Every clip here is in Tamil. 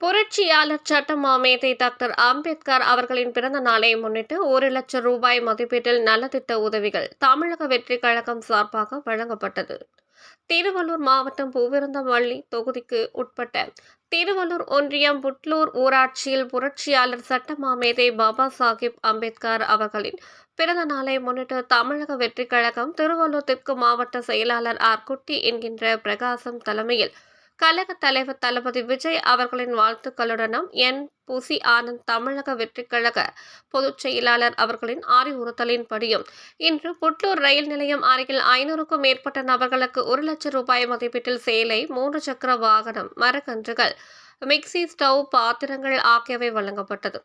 புரட்சியாளர் சட்டமா மேதை டாக்டர் அம்பேத்கர் அவர்களின் பிறந்த நாளை முன்னிட்டு 1,00,000 ரூபாய் மதிப்பீட்டில் நலத்திட்ட உதவிகள் தமிழக வெற்றிக் கழகம் சார்பாக வழங்கப்பட்டது. திருவள்ளூர் மாவட்டம் பூவிருந்தவல்லி தொகுதிக்கு உட்பட்ட திருவள்ளூர் ஒன்றியம் புட்லூர் ஊராட்சியில் புரட்சியாளர் சட்டமா மேதை பாபா சாஹிப் அம்பேத்கர் அவர்களின் பிறந்த நாளை முன்னிட்டு தமிழக வெற்றிக் கழகம் திருவள்ளூர் தெற்கு மாவட்ட செயலாளர் ஆர். குட்டி என்கின்ற பிரகாசம் தலைமையில் கழக தலைவர் தளபதி விஜய் அவர்களின் வாழ்த்துக்களுடனும் என். புசி ஆனந்த் தமிழக வெற்றிக் கழக பொதுச் செயலாளர் அவர்களின் அறிவுறுத்தலின்படியும் இன்று புட்லூர் ரயில் நிலையம் அருகில் 500க்கும் மேற்பட்ட நபர்களுக்கு 1,00,000 ரூபாய் மதிப்பீட்டில் சேலை, 3 சக்கர வாகனம், மரக்கன்றுகள், மிக்சி, ஸ்டவ், பாத்திரங்கள் ஆகியவை வழங்கப்பட்டது.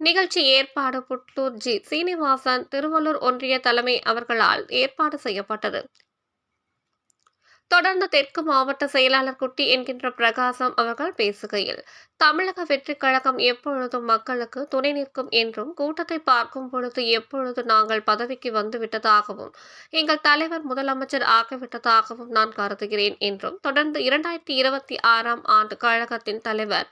நிகழ்ச்சி ஏற்பாடு புட்லூர் ஜி. சீனிவாசன் திருவள்ளூர் ஒன்றிய தலைமை அவர்களால் ஏற்பாடு செய்யப்பட்டது. தொடர்ந்து தெற்கு மாவட்ட செயலாளர் குட்டி என்கின்ற பிரகாசம் அவர்கள் பேசுகையில், தமிழக வெற்றிக் கழகம் எப்பொழுதும் மக்களுக்கு துணை நிற்கும் என்றும், கூட்டத்தை பார்க்கும் பொழுது எப்பொழுது நாங்கள் பதவிக்கு வந்துவிட்டதாகவும், எங்கள் தலைவர் முதலமைச்சர் ஆகிவிட்டதாகவும் நான் கருதுகிறேன் என்றும், தொடர்ந்து 2026ஆம் ஆண்டு கழகத்தின் தலைவர்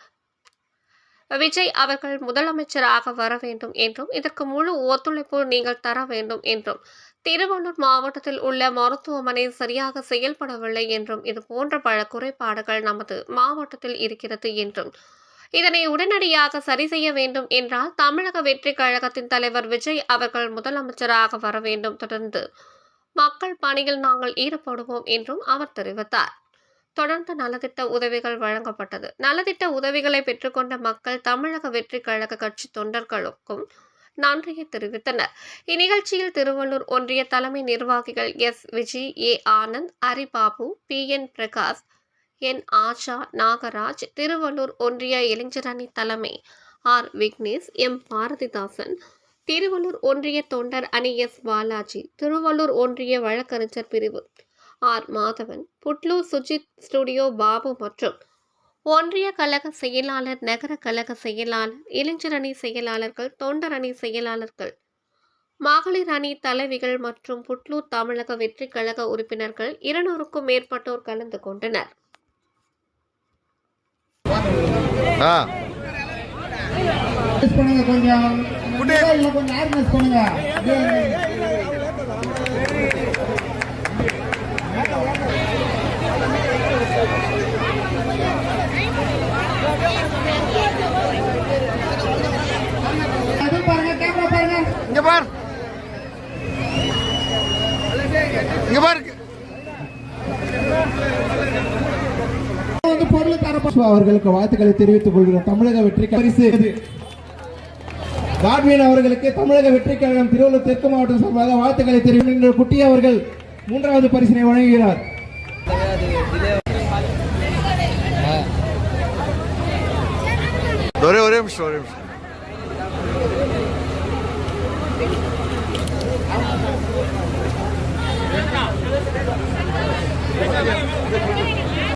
விஜய் அவர்கள் முதலமைச்சராக வர வேண்டும் என்றும், இதற்கு முழு ஒத்துழைப்பு நீங்கள் தர வேண்டும் என்றும், திருவள்ளூர் மாவட்டத்தில் உள்ள மருத்துவமனை சரியாக செயல்படவில்லை என்றும், இது போன்ற பல குறைபாடுகள் நமது மாவட்டத்தில் இருக்கிறது என்றும், இதனை உடனடியாக சரி செய்ய வேண்டும் என்றால் தமிழக வெற்றிக் கழகத்தின் தலைவர் விஜய் அவர்கள் முதலமைச்சராக வர வேண்டும். தொடர்ந்து மக்கள் பணியில் நாங்கள் ஈடுபடுவோம் என்றும் அவர் தெரிவித்தார். தொடர்ந்து நலத்திட்ட உதவிகள் வழங்கப்பட்டது. நலத்திட்ட உதவிகளை பெற்றுக்கொண்ட மக்கள் தமிழக வெற்றிக் கழக கட்சி தொண்டர்களுக்கும் நன்றியை தெரிவித்தனர். இந்நிகழ்ச்சியில் திருவள்ளூர் ஒன்றிய தலைமை நிர்வாகிகள் எஸ். விஜி, ஏ. ஆனந்த், ஹரிபாபு, பி. என். பிரகாஷ், என். ஆஷா, நாகராஜ், திருவள்ளூர் ஒன்றிய இளைஞரணி தலைமை ஆர். விக்னேஷ், எம். பாரதிதாசன், திருவள்ளூர் ஒன்றிய தொண்டர் அணி எஸ். பாலாஜி, திருவள்ளூர் ஒன்றிய வழக்கறிஞர் பிரிவு ஆர். மாதவன், புட்லூர் சுஜித் ஸ்டுடியோ பாபு மற்றும் ஒன்றிய கழக செயலாளர், நகர கழக செயலாளர், இளைஞரணி செயலாளர்கள், தொண்டர் அணி செயலாளர்கள், மகளிர் அணி தலைவிகள் மற்றும் புட்லூர் தமிழக வெற்றிக் கழக உறுப்பினர்கள் 200க்கும் மேற்பட்டோர் கலந்து கொண்டனர். அவர்களுக்கு வாழ்த்துக்களை தெரிவித்துக் கொள்கிறோம். தமிழக வெற்றி பரிசு காட்வின் அவர்களுக்கு தமிழக வெற்றி கழகம் திருவள்ளூர் தெற்கு மாவட்டம் சார்பாக வாழ்த்துக்களை தெரிவிக்கின்ற குட்டி அவர்கள் 3வது பரிசினை வழங்குகிறார். ஒரே நிமிஷம்